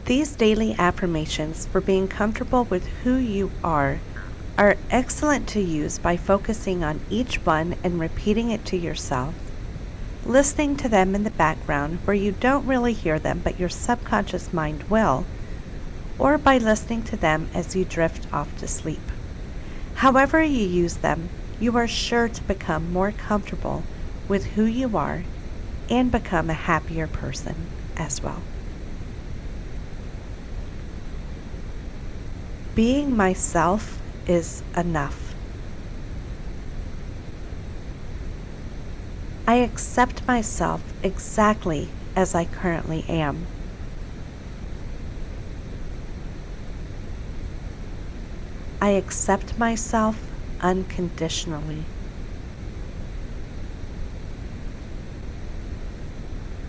These daily affirmations for being comfortable with who you are excellent to use by focusing on each one and repeating it to yourself, listening to them in the background where you don't really hear them but your subconscious mind will, or by listening to them as you drift off to sleep. However you use them, you are sure to become more comfortable with who you are and become a happier person as well. Being myself is enough. I accept myself exactly as I currently am. I accept myself unconditionally.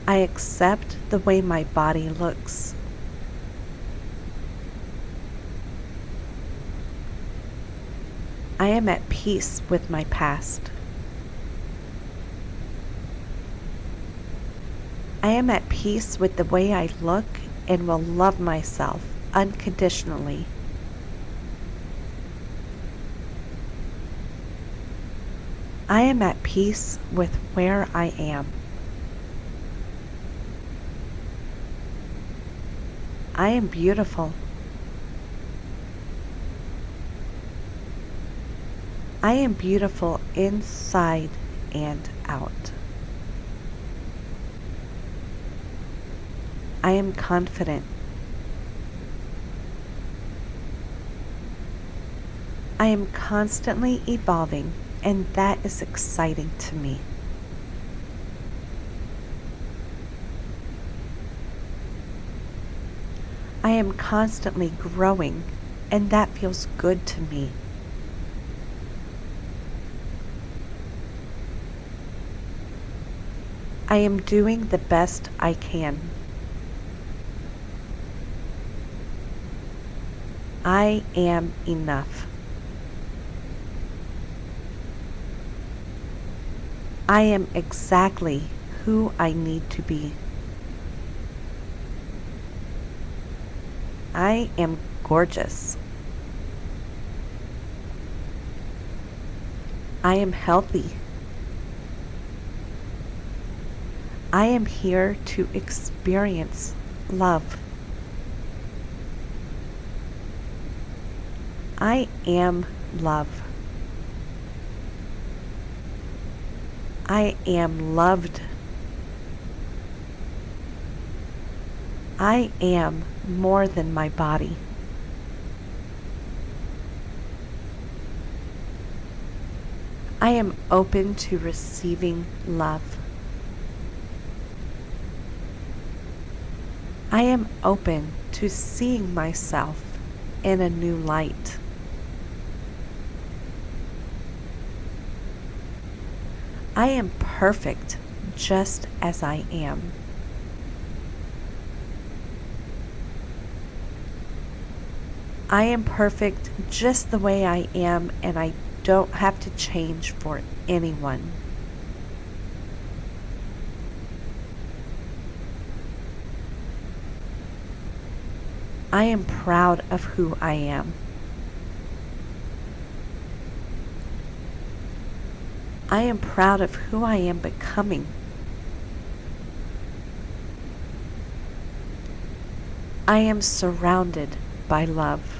I accept the way my body looks. I am at peace with my past. I am at peace with the way I look and will love myself unconditionally. I am at peace with where I am. I am beautiful. I am beautiful inside and out. I am confident. I am constantly evolving, and that is exciting to me. I am constantly growing, and that feels good to me. I am doing the best I can. I am enough. I am exactly who I need to be. I am gorgeous. I am healthy. I am here to experience love. I am love. I am loved. I am more than my body. I am open to receiving love. I am open to seeing myself in a new light. I am perfect just as I am. I am perfect just the way I am, and I don't have to change for anyone. I am proud of who I am. I am proud of who I am becoming. I am surrounded by love.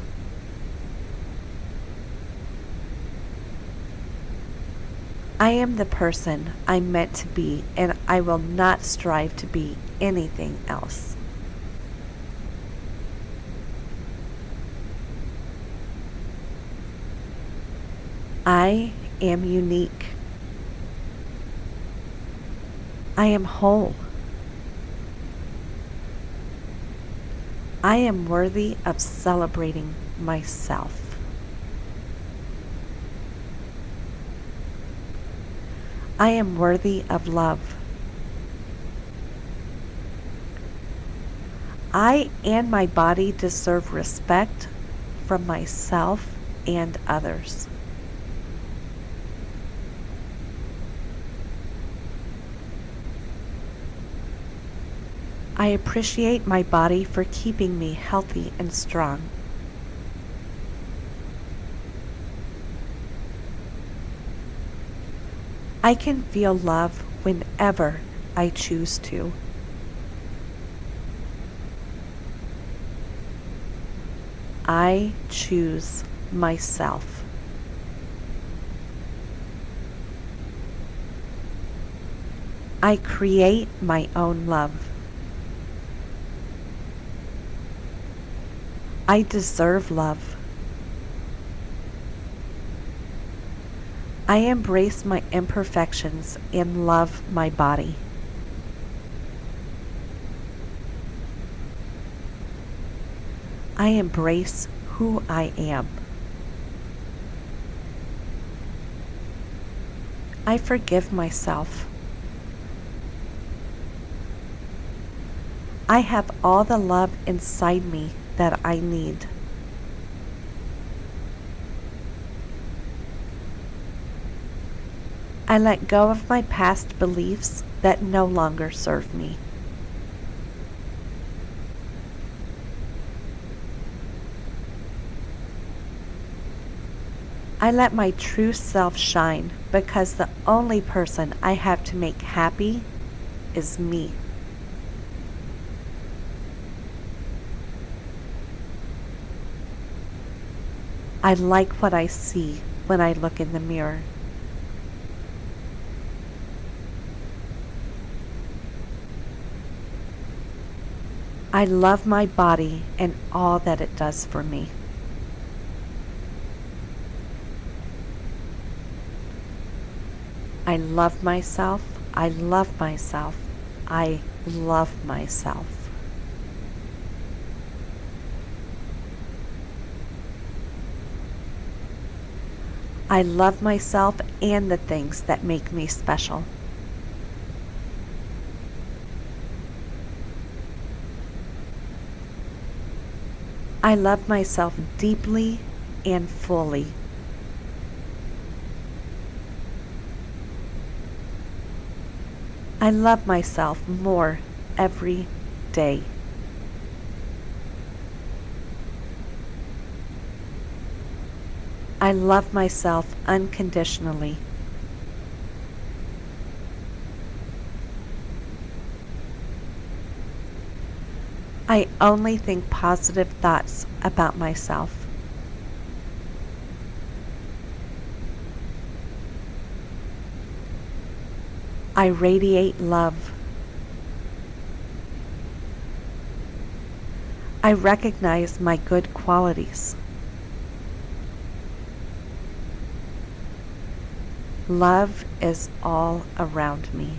I am the person I'm meant to be, and I will not strive to be anything else. I am unique. I am whole. I am worthy of celebrating myself. I am worthy of love. I and my body deserve respect from myself and others. I appreciate my body for keeping me healthy and strong. I can feel love whenever I choose to. I choose myself. I create my own love. I deserve love. I embrace my imperfections and love my body. I embrace who I am. I forgive myself. I have all the love inside me that I need. I let go of my past beliefs that no longer serve me. I let my true self shine because the only person I have to make happy is me. I like what I see when I look in the mirror. I love my body and all that it does for me. I love myself. I love myself. I love myself. I love myself and the things that make me special. I love myself deeply and fully. I love myself more every day. I love myself unconditionally. I only think positive thoughts about myself. I radiate love. I recognize my good qualities. Love is all around me.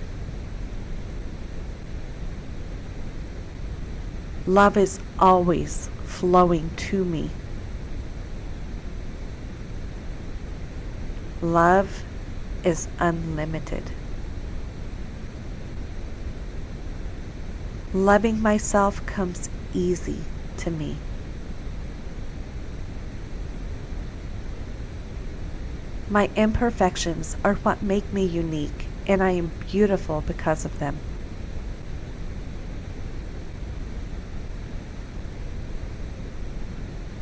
Love is always flowing to me. Love is unlimited. Loving myself comes easy to me. My imperfections are what make me unique, and I am beautiful because of them.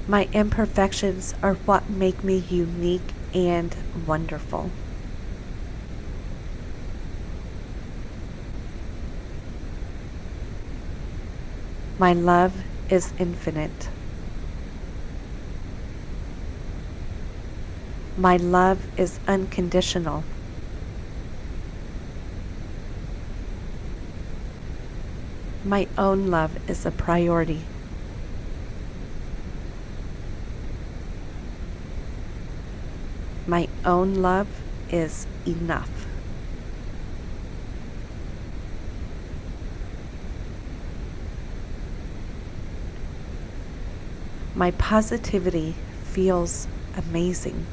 My imperfections are what make me unique and wonderful. My love is infinite. My love is unconditional. My own love is a priority. My own love is enough. My positivity feels amazing.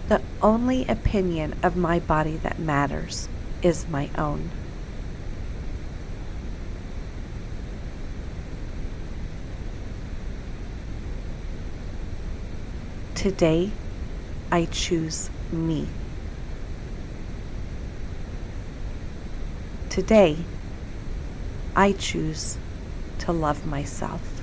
The only opinion of my body that matters is my own. Today, I choose me. Today, I choose to love myself.